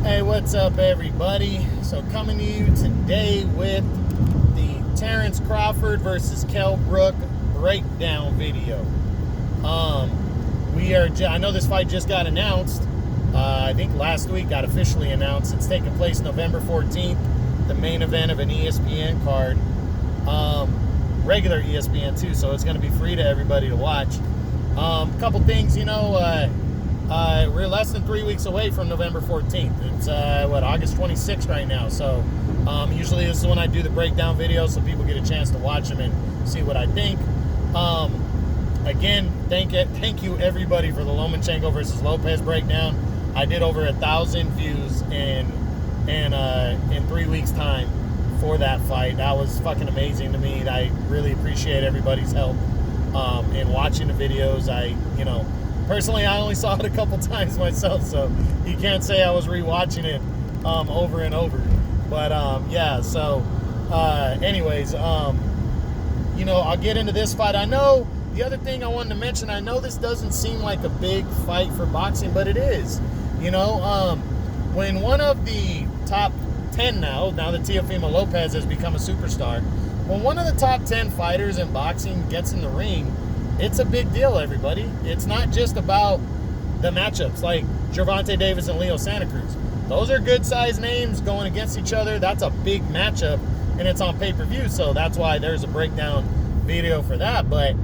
Hey, what's up, everybody? So coming to you today with the Terrence Crawford versus Kell Brook breakdown video. I know this fight just got announced. I think last week got officially announced. It's taking place November 14th, the main event of an ESPN card. Regular ESPN too, so it's going to be free to everybody to watch. Couple things, we're less than 3 weeks away from November 14th. It's, August 26th right now. So, usually this is when I do the breakdown video so people get a chance to watch them and see what I think. Again, thank you everybody for the Lomachenko versus Lopez breakdown. I did over 1,000 views in 3 weeks time for that fight. That was fucking amazing to me. I really appreciate everybody's help in watching the videos. Personally, I only saw it a couple times myself, so you can't say I was rewatching it over and over. But anyways, I'll get into this fight. I know the other thing I wanted to mention, I know this doesn't seem like a big fight for boxing, but it is. When one of the top 10 now that Teofimo Lopez has become a superstar, when one of the top 10 fighters in boxing gets in the ring, it's a big deal, everybody. It's not just about the matchups like Gervonta Davis and Leo Santa Cruz. Those are good-sized names going against each other. That's a big matchup, and it's on pay-per-view, so that's why there's a breakdown video for that. But,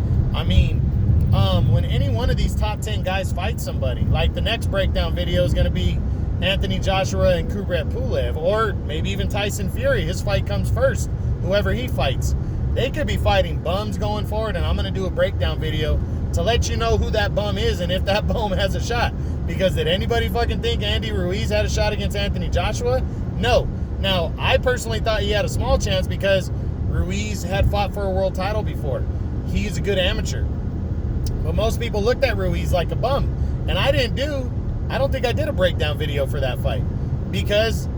when any one of these top 10 guys fight somebody, like the next breakdown video is going to be Anthony Joshua and Kubrat Pulev, or maybe even Tyson Fury. His fight comes first, whoever he fights. They could be fighting bums going forward, and I'm going to do a breakdown video to let you know who that bum is and if that bum has a shot. Because did anybody fucking think Andy Ruiz had a shot against Anthony Joshua? No. Now, I personally thought he had a small chance because Ruiz had fought for a world title before. He's a good amateur. But most people looked at Ruiz like a bum. And I don't think I did a breakdown video for that fight. Because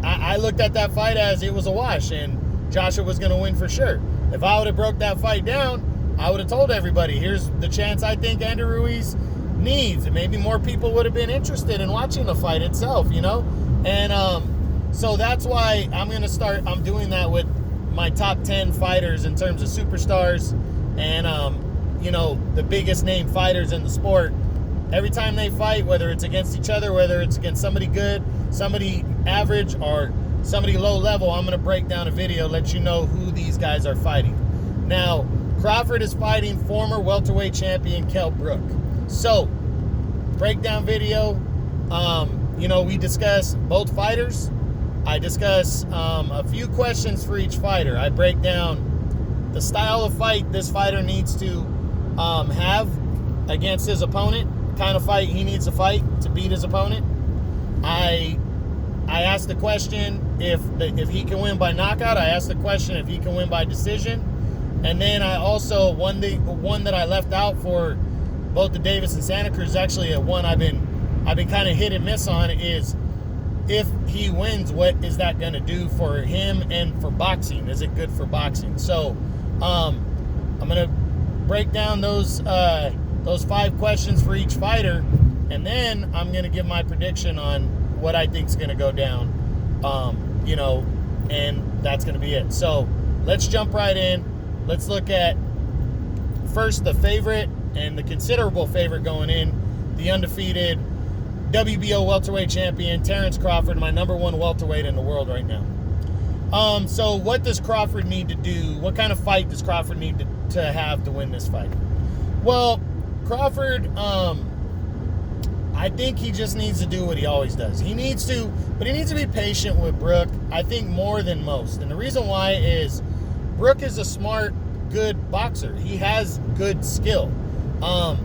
I looked at that fight as it was a wash, and Joshua was going to win for sure. If I would have broke that fight down, I would have told everybody, here's the chance I think Andy Ruiz needs. And maybe more people would have been interested in watching the fight itself, And so that's why I'm doing that with my top 10 fighters in terms of superstars and, the biggest name fighters in the sport. Every time they fight, whether it's against each other, whether it's against somebody good, somebody average, or somebody low level, I'm going to break down a video, let you know who these guys are fighting. Now, Crawford is fighting former welterweight champion Kell Brook. So, breakdown video, we discuss both fighters. I discuss a few questions for each fighter. I break down the style of fight this fighter needs to have against his opponent, kind of fight he needs to fight to beat his opponent. I asked the question if he can win by knockout. I asked the question if he can win by decision. And then I also, one that I left out for both the Davis and Santa Cruz, actually one I've been kind of hit and miss on, is if he wins, what is that going to do for him and for boxing? Is it good for boxing? So I'm going to break down those 5 questions for each fighter, and then I'm going to give my prediction on what I think is going to go down, and that's going to be it. So let's jump right in. Let's look at first the favorite and the considerable favorite going in, the undefeated WBO welterweight champion, Terrence Crawford, my number 1 welterweight in the world right now. So what does Crawford need to do? What kind of fight does Crawford need to have to win this fight? Well, Crawford, I think he just needs to do what he always does. He needs to be patient with Brook, I think more than most. And the reason why is Brook is a smart, good boxer. He has good skill. I'm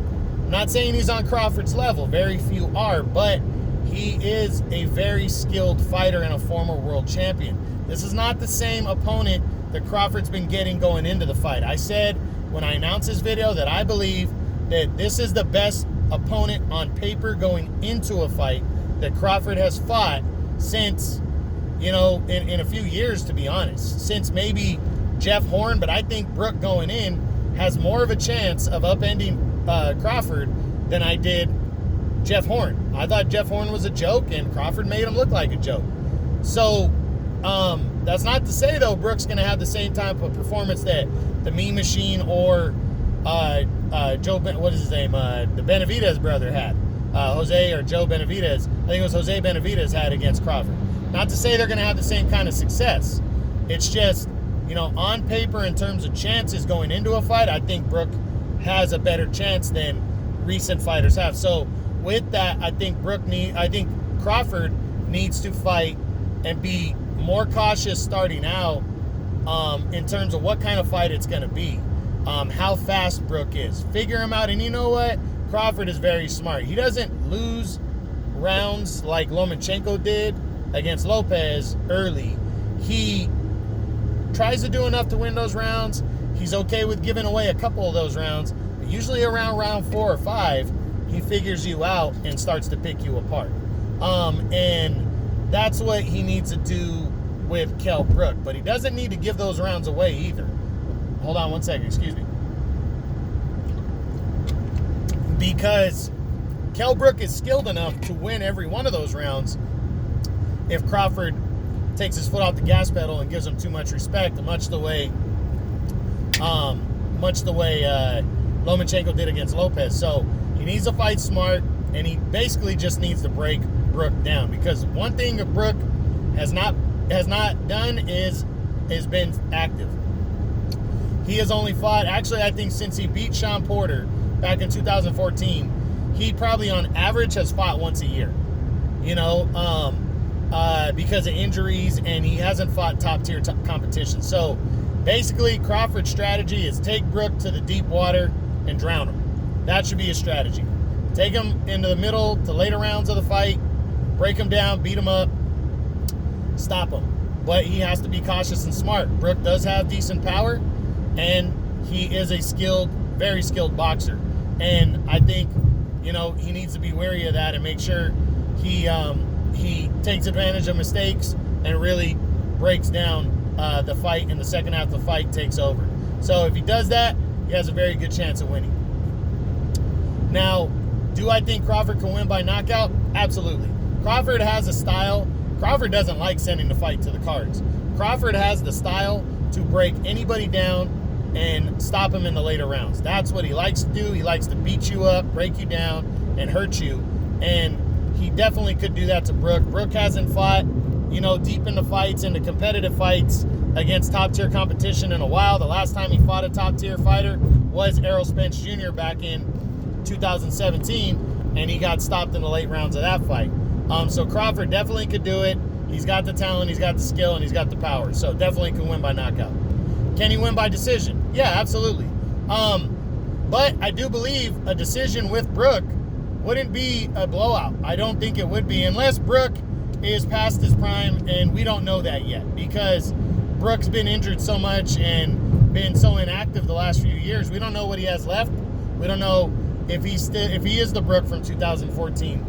not saying he's on Crawford's level. Very few are, but he is a very skilled fighter and a former world champion. This is not the same opponent that Crawford's been getting going into the fight. I said when I announced this video that I believe that this is the best opponent on paper going into a fight that Crawford has fought since, in a few years, to be honest. Since maybe Jeff Horn, but I think Brook going in has more of a chance of upending Crawford than I did Jeff Horn. I thought Jeff Horn was a joke, and Crawford made him look like a joke. So that's not to say, though, Brook's going to have the same type of performance that the Mean Machine or what is his name? The Benavidez brother had. Jose or Joe Benavidez. I think it was Jose Benavidez had against Crawford. Not to say they're going to have the same kind of success. It's just, on paper, in terms of chances going into a fight, I think Brook has a better chance than recent fighters have. So with that, I think Crawford needs to fight and be more cautious starting out in terms of what kind of fight it's going to be, how fast Brook is. Figure him out, and you know what? Crawford is very smart. He doesn't lose rounds like Lomachenko did against Lopez early. He tries to do enough to win those rounds. He's okay with giving away a couple of those rounds, but usually around round 4 or 5, he figures you out and starts to pick you apart. And that's what he needs to do with Kell Brook, but he doesn't need to give those rounds away either. Hold on one second, excuse me. Because Kell Brook is skilled enough to win every one of those rounds if Crawford takes his foot off the gas pedal and gives him too much respect, much the way Lomachenko did against Lopez. So he needs to fight smart, and he basically just needs to break Brook down, because one thing that Brook has not done is been active. He has only fought, actually, I think since he beat Sean Porter back in 2014, he probably on average has fought once a year, because of injuries, and he hasn't fought top-tier competition. So basically, Crawford's strategy is take Brook to the deep water and drown him. That should be his strategy. Take him into the middle to later rounds of the fight, break him down, beat him up, stop him. But he has to be cautious and smart. Brook does have decent power, and he is a very skilled boxer. And I think, he needs to be wary of that and make sure he takes advantage of mistakes and really breaks down the fight, and the second half of the fight takes over. So if he does that, he has a very good chance of winning. Now, do I think Crawford can win by knockout? Absolutely. Crawford has a style. Crawford doesn't like sending the fight to the cards. Crawford has the style to break anybody down and stop him in the later rounds. That's what he likes to do. He likes to beat you up, break you down, and hurt you. And he definitely could do that to Brook. Brook hasn't fought, deep into fights, into competitive fights against top-tier competition in a while. The last time he fought a top-tier fighter was Errol Spence Jr. back in 2017, and he got stopped in the late rounds of that fight. So Crawford definitely could do it. He's got the talent, he's got the skill, and he's got the power. So definitely can win by knockout. Can he win by decision? Yeah, absolutely. But I do believe a decision with Brook wouldn't be a blowout. I don't think it would be, unless Brook is past his prime, and we don't know that yet, because Brook's been injured so much and been so inactive the last few years. We don't know what he has left. We don't know if he is the Brook from 2014.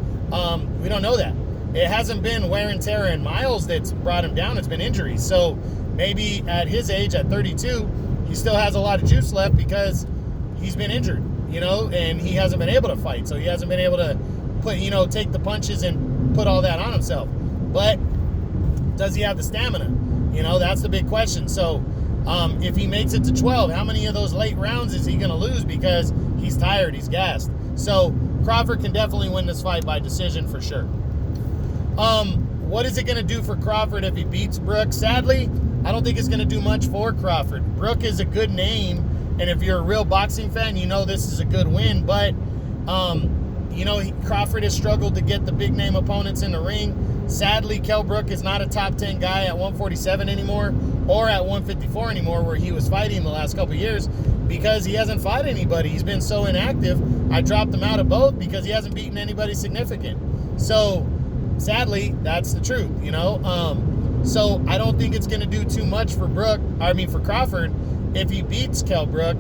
We don't know that. It hasn't been wear and tear and miles that's brought him down. It's been injuries. So maybe at his age, at 32, he still has a lot of juice left because he's been injured, and he hasn't been able to fight. So he hasn't been able to take the punches and put all that on himself. But does he have the stamina? That's the big question. So if he makes it to 12, how many of those late rounds is he going to lose because he's tired, he's gassed? So Crawford can definitely win this fight by decision for sure. What is it going to do for Crawford if he beats Brook? Sadly, I don't think it's going to do much for Crawford. Brook is a good name, and if you're a real boxing fan, this is a good win. But, Crawford has struggled to get the big name opponents in the ring. Sadly, Kell Brook is not a top 10 guy at 147 anymore, or at 154 anymore, where he was fighting the last couple of years, because he hasn't fought anybody. He's been so inactive. I dropped him out of both because he hasn't beaten anybody significant. So sadly, that's the truth, So I don't think it's going to do too much for Crawford if he beats Kell Brook,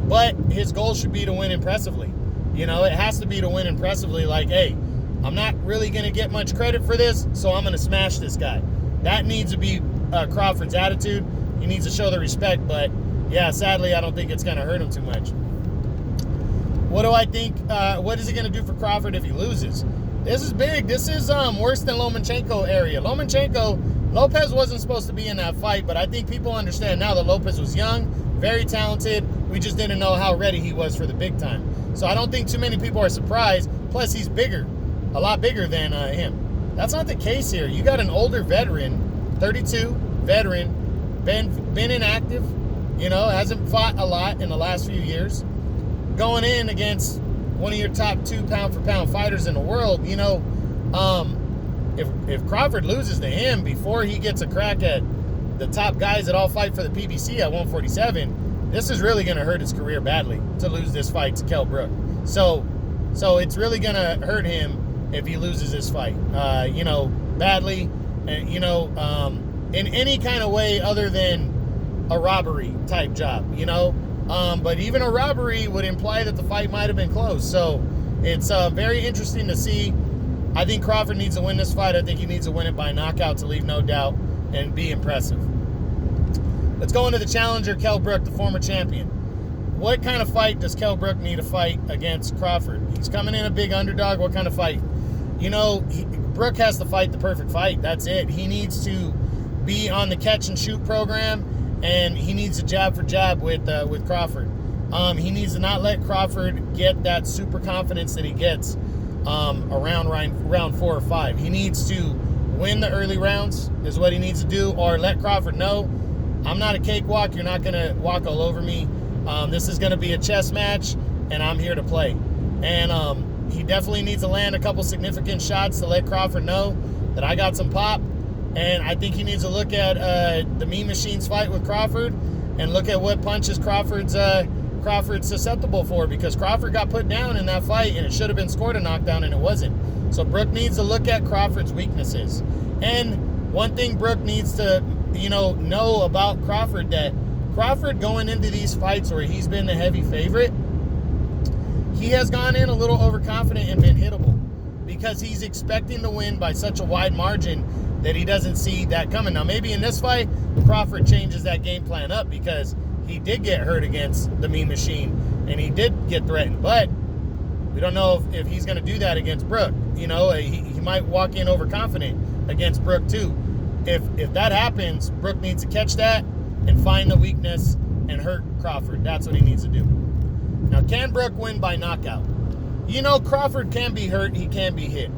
but his goal should be to win impressively. It has to be to win impressively, like, hey, I'm not really going to get much credit for this, so I'm going to smash this guy. That needs to be Crawford's attitude. He needs to show the respect, but yeah, sadly, I don't think it's going to hurt him too much. What do I think? What is he going to do for Crawford if he loses? This is big. This is worse than Lomachenko area. Lopez wasn't supposed to be in that fight, but I think people understand now that Lopez was young, very talented. We just didn't know how ready he was for the big time. So I don't think too many people are surprised. Plus, he's bigger, a lot bigger than him. That's not the case here. You got an older veteran, 32, veteran, been inactive, hasn't fought a lot in the last few years, going in against one of your top 2 pound-for-pound fighters in the world. If Crawford loses to him before he gets a crack at the top guys that all fight for the PBC at 147, this is really going to hurt his career badly to lose this fight to Kell Brook. So it's really going to hurt him if he loses this fight, badly, in any kind of way other than a robbery type job, But even a robbery would imply that the fight might have been close. So it's very interesting to see. I think Crawford needs to win this fight. I think he needs to win it by knockout to leave no doubt and be impressive. Let's go into the challenger, Kell Brook, the former champion. What kind of fight does Kell Brook need to fight against Crawford? He's coming in a big underdog. What kind of fight? Brook has to fight the perfect fight. That's it. He needs to be on the catch and shoot program, and he needs to jab for jab with Crawford. He needs to not let Crawford get that super confidence that he gets around round 4 or 5. He needs to win the early rounds is what he needs to do, or let Crawford know, I'm not a cakewalk. You're not going to walk all over me. This is going to be a chess match, and I'm here to play. And he definitely needs to land a couple significant shots to let Crawford know that I got some pop. And I think he needs to look at the Mean Machines fight with Crawford and look at what punches Crawford's susceptible for, because Crawford got put down in that fight and it should have been scored a knockdown and it wasn't. So Brook needs to look at Crawford's weaknesses. And one thing Brook needs to know about Crawford, that Crawford going into these fights where he's been the heavy favorite, he has gone in a little overconfident and been hittable because he's expecting to win by such a wide margin that he doesn't see that coming. Now, maybe in this fight, Crawford changes that game plan up because he did get hurt against the Mean Machine and he did get threatened. But we don't know if he's going to do that against Brook. He might walk in overconfident against Brook too. If that happens, Brook needs to catch that and find the weakness and hurt Crawford. That's what he needs to do. Now, can Brook win by knockout? Crawford can be hurt. He can be hit.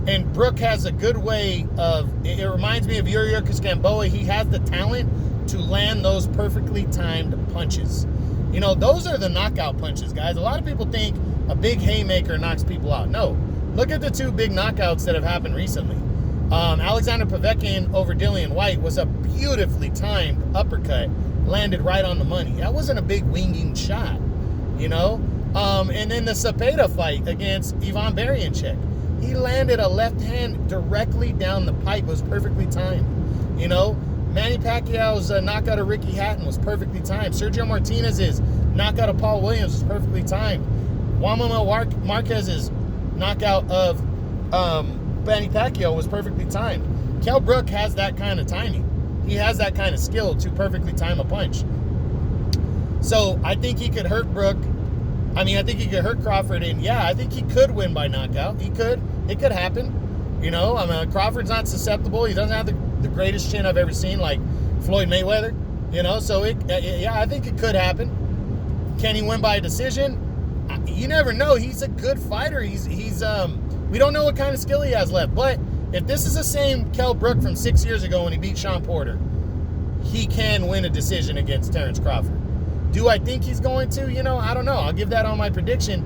And Brook has a good way of, it reminds me of Yuriorkis Gamboa. He has the talent to land those perfectly timed punches. Those are the knockout punches, guys. A lot of people think a big haymaker knocks people out. No. Look at the 2 big knockouts that have happened recently. Alexander Povetkin over Dillian White was a beautifully timed uppercut, landed right on the money. That wasn't a big winging shot, And then the Cepeda fight against Ivan Barianchek. He landed a left hand directly down the pipe. It was perfectly timed. Manny Pacquiao's knockout of Ricky Hatton was perfectly timed. Sergio Martinez's knockout of Paul Williams was perfectly timed. Juan Manuel Marquez's knockout of Manny Pacquiao was perfectly timed. Kell Brook has that kind of timing. He has that kind of skill to perfectly time a punch. So I think he could hurt Brook. I think he could hurt Crawford, and yeah, I think he could win by knockout. He could. It could happen. Crawford's not susceptible. He doesn't have the greatest chin I've ever seen, like Floyd Mayweather. So I think it could happen. Can he win by a decision? You never know. He's a good fighter. We don't know what kind of skill he has left. But if this is the same Kell Brook from 6 years ago when he beat Sean Porter, he can win a decision against Terrence Crawford. Do I think he's going to? I don't know. I'll give that on my prediction.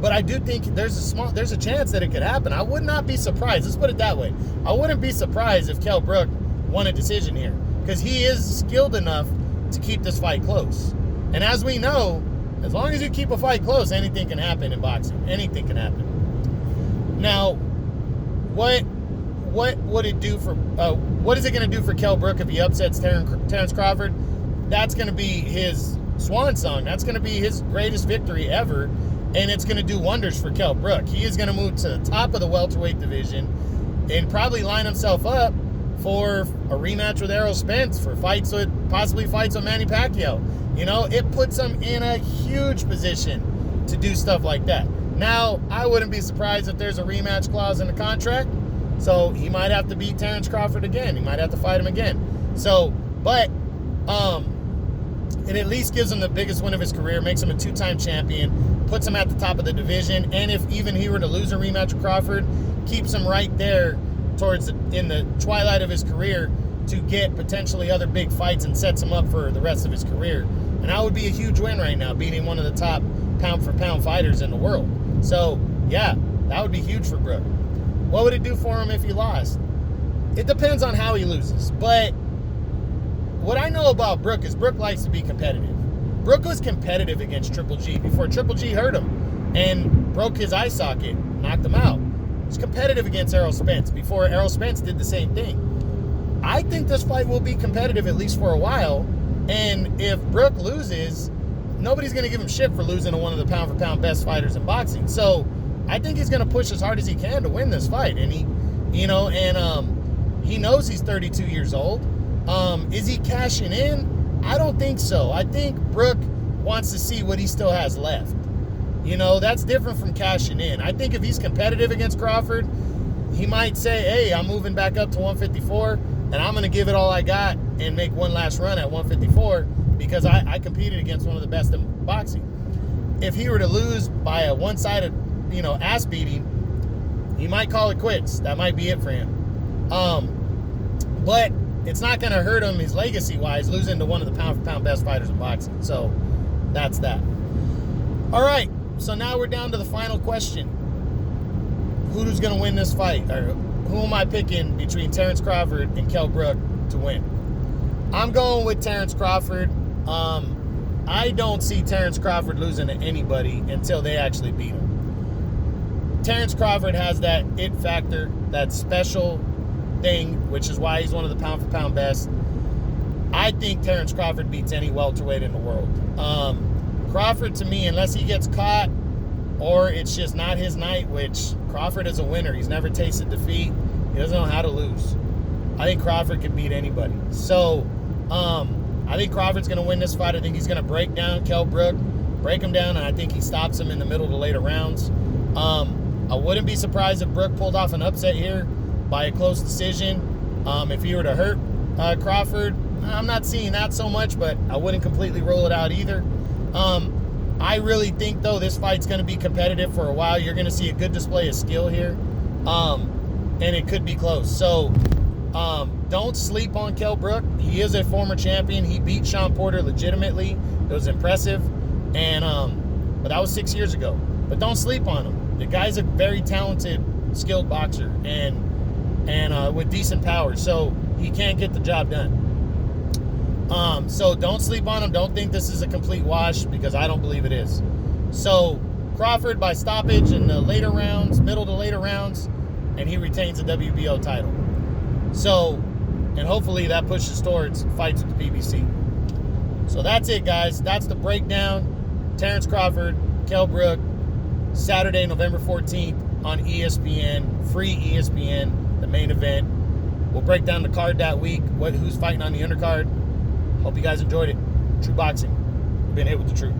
But I do think there's a chance that it could happen. I would not be surprised. Let's put it that way. I wouldn't be surprised if Kell Brook won a decision here, because he is skilled enough to keep this fight close. And as we know, as long as you keep a fight close, anything can happen in boxing. Anything can happen. Now, what would it do for? What is it going to do for Kell Brook if he upsets Terrence Crawford? That's going to be his swan song. That's going to be his greatest victory ever, and it's going to do wonders for Kell Brook. He is going to move to the top of the welterweight division and probably line himself up for a rematch with Errol Spence, for possibly fights with Manny Pacquiao. It puts him in a huge position to do stuff like that. Now, I wouldn't be surprised if there's a rematch clause in the contract. So he might have to beat Terrence Crawford again. He might have to fight him again. So, but it at least gives him the biggest win of his career, makes him a 2-time champion, puts him at the top of the division, and if even he were to lose a rematch with Crawford, keeps him right there in the twilight of his career to get potentially other big fights and sets him up for the rest of his career. And that would be a huge win right now, beating one of the top pound-for-pound fighters in the world. So, yeah, that would be huge for Brook. What would it do for him if he lost? It depends on how he loses. But what I know about Brook is Brook likes to be competitive. Brook was competitive against Triple G before Triple G hurt him and broke his eye socket, knocked him out. He was competitive against Errol Spence before Errol Spence did the same thing. I think this fight will be competitive at least for a while. And if Brook loses, nobody's going to give him shit for losing to one of the pound-for-pound best fighters in boxing. So I think he's going to push as hard as he can to win this fight. And he knows he's 32 years old. Is he cashing in? I don't think so. I think Brook wants to see what he still has left. That's different from cashing in. I think if he's competitive against Crawford, he might say, hey, I'm moving back up to 154, and I'm going to give it all I got and make one last run at 154 because I competed against one of the best in boxing. If he were to lose by a one-sided, ass beating, he might call it quits. That might be it for him. But it's not going to hurt him, his legacy-wise, losing to one of the pound-for-pound best fighters in boxing. So that's that. All right, so now we're down to the final question. Who's going to win this fight? Or who am I picking between Terrence Crawford and Kell Brook to win? I'm going with Terrence Crawford. I don't see Terrence Crawford losing to anybody until they actually beat him. Terrence Crawford has that it factor, that special thing, which is why he's one of the pound-for-pound best. I think Terrence Crawford beats any welterweight in the world. Crawford, to me, unless he gets caught or it's just not his night, which Crawford is a winner. He's never tasted defeat. He doesn't know how to lose. I think Crawford can beat anybody. So, I think Crawford's going to win this fight. I think he's going to break down Kell Brook, break him down, and I think he stops him in the middle to later rounds. I wouldn't be surprised if Brook pulled off an upset here by a close decision. If he were to hurt Crawford, I'm not seeing that so much, but I wouldn't completely rule it out either. I really think, though, this fight's going to be competitive for a while. You're going to see a good display of skill here, and it could be close. So don't sleep on Kell Brook. He is a former champion. He beat Sean Porter legitimately. It was impressive, but that was 6 years ago. But don't sleep on him. The guy's a very talented, skilled boxer, and with decent power, so he can get the job done. So don't sleep on him. Don't think this is a complete wash, because I don't believe it is. So Crawford by stoppage in the later rounds, middle to later rounds, and he retains the WBO title. So, and hopefully that pushes towards fights with the PBC. So that's it, guys. That's the breakdown. Terrence Crawford, Kell Brook, Saturday, November 14th on ESPN, free ESPN, the main event. We'll break down the card that week, who's fighting on the undercard. Hope you guys enjoyed it. True Boxing. Been hit with the truth.